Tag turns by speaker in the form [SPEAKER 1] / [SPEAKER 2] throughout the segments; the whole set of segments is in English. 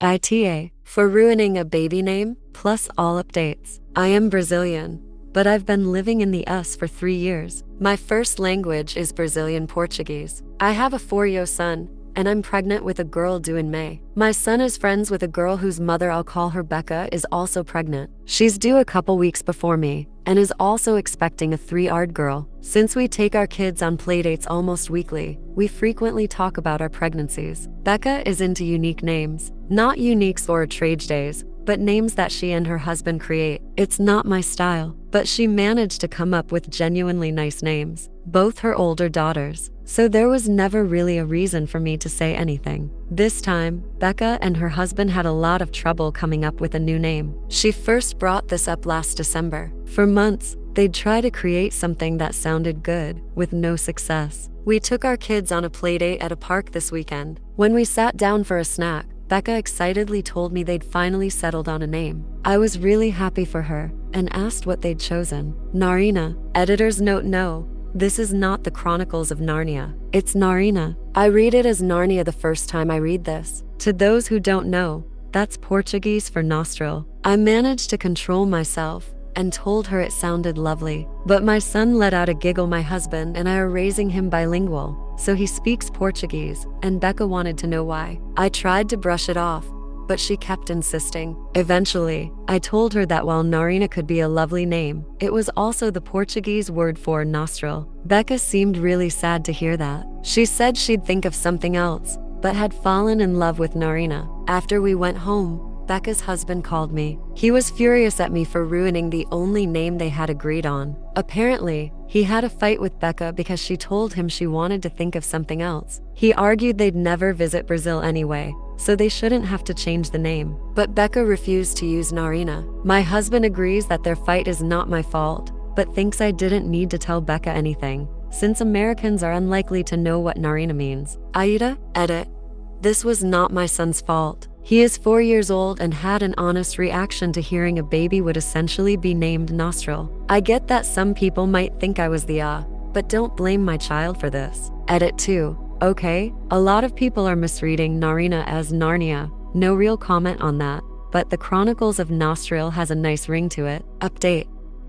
[SPEAKER 1] AITA, for ruining a baby name, plus all updates. I am Brazilian, but I've been living in the US for 3 years. My first language is Brazilian Portuguese. I have a 4-year son, and I'm pregnant with a girl due in May. My son is friends with a girl whose mother, I'll call her Becca, is also pregnant. She's due a couple weeks before me, and is also expecting a 3-year-old girl. Since we take our kids on playdates almost weekly, we frequently talk about our pregnancies. Becca is into unique names. Not uniques or trade days, but names that she and her husband create. It's not my style, but she managed to come up with genuinely nice names, both her older daughters. So there was never really a reason for me to say anything. This time, Becca and her husband had a lot of trouble coming up with a new name. She first brought this up last December. For months, they'd try to create something that sounded good, with no success. We took our kids on a playdate at a park this weekend. When we sat down for a snack, Becca excitedly told me they'd finally settled on a name. I was really happy for her, and asked what they'd chosen. Narina. Editor's note: no, this is not the Chronicles of Narnia. It's Narina. I read it as Narnia the first time I read this. To those who don't know, that's Portuguese for nostril. I managed to control myself and told her it sounded lovely. But my son let out a giggle. My husband and I are raising him bilingual, so he speaks Portuguese, and Becca wanted to know why. I tried to brush it off, but she kept insisting. Eventually, I told her that while Narina could be a lovely name, it was also the Portuguese word for nostril. Becca seemed really sad to hear that. She said she'd think of something else, but had fallen in love with Narina. After we went home, Becca's husband called me. He was furious at me for ruining the only name they had agreed on. Apparently, he had a fight with Becca because she told him she wanted to think of something else. He argued they'd never visit Brazil anyway, so they shouldn't have to change the name. But Becca refused to use Narina. My husband agrees that their fight is not my fault, but thinks I didn't need to tell Becca anything, since Americans are unlikely to know what Narina means. AITA, edit. This was not my son's fault. He is 4 years old and had an honest reaction to hearing a baby would essentially be named Nostril. I get that some people might think I was the but don't blame my child for this. Edit 2. Okay, a lot of people are misreading Narina as Narnia. No real comment on that, but the Chronicles of Nostril has a nice ring to it. Update.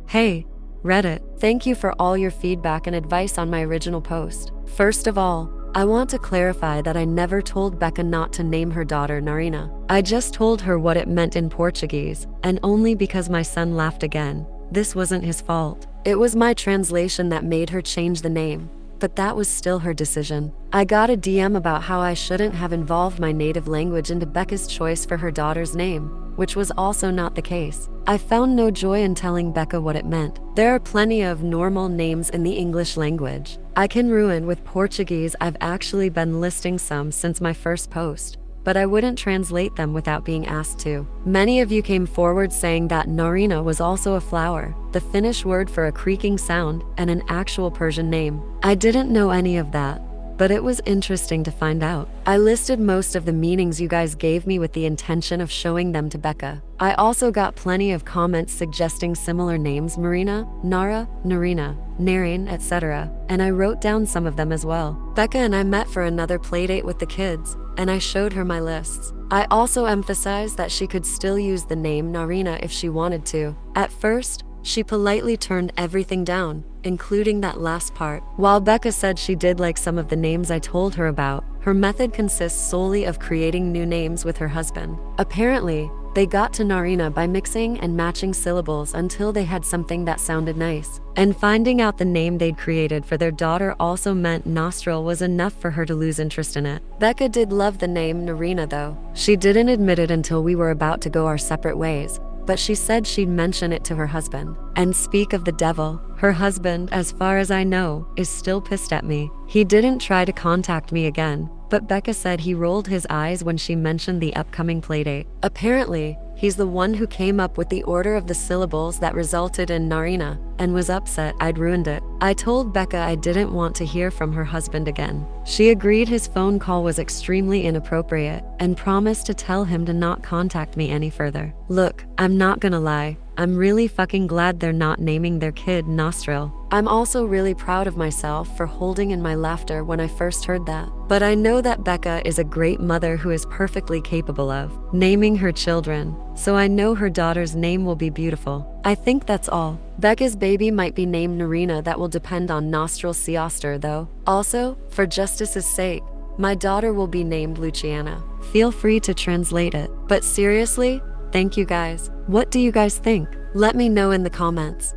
[SPEAKER 1] Hey, Reddit, thank you for all your feedback and advice on my original post. First of all, I want to clarify that I never told Becca not to name her daughter Narina. I just told her what it meant in Portuguese, and only because my son laughed again. This wasn't his fault. It was my translation that made her change the name, but that was still her decision. I got a DM about how I shouldn't have involved my native language into Becca's choice for her daughter's name, which was also not the case. I found no joy in telling Becca what it meant. There are plenty of normal names in the English language I can ruin with Portuguese. I've actually been listing some since my first post, but I wouldn't translate them without being asked to. Many of you came forward saying that Narina was also a flower, the Finnish word for a creaking sound, and an actual Persian name. I didn't know any of that, but it was interesting to find out. I listed most of the meanings you guys gave me with the intention of showing them to Becca. I also got plenty of comments suggesting similar names: Marina, Nara, Narina, Narin, etc., and I wrote down some of them as well. Becca and I met for another playdate with the kids, and I showed her my lists. I also emphasized that she could still use the name Narina if she wanted to. At first, she politely turned everything down, including that last part. While Becca said she did like some of the names I told her about, her method consists solely of creating new names with her husband. Apparently, they got to Narina by mixing and matching syllables until they had something that sounded nice. And finding out the name they'd created for their daughter also meant Nostril was enough for her to lose interest in it. Becca did love the name Narina though. She didn't admit it until we were about to go our separate ways, but she said she'd mention it to her husband. And speak of the devil, her husband, as far as I know, is still pissed at me. He didn't try to contact me again, but Becca said he rolled his eyes when she mentioned the upcoming playdate. Apparently, he's the one who came up with the order of the syllables that resulted in Narina, and was upset I'd ruined it. I told Becca I didn't want to hear from her husband again. She agreed his phone call was extremely inappropriate, and promised to tell him to not contact me any further. Look, I'm not gonna lie, I'm really fucking glad they're not naming their kid Nostril. I'm also really proud of myself for holding in my laughter when I first heard that. But I know that Becca is a great mother who is perfectly capable of naming her children, so I know her daughter's name will be beautiful. I think that's all. Becca's baby might be named Narina, that will depend on Nostril Siaster though. Also, for justice's sake, my daughter will be named Luciana. Feel free to translate it. But seriously, thank you guys. What do you guys think? Let me know in the comments.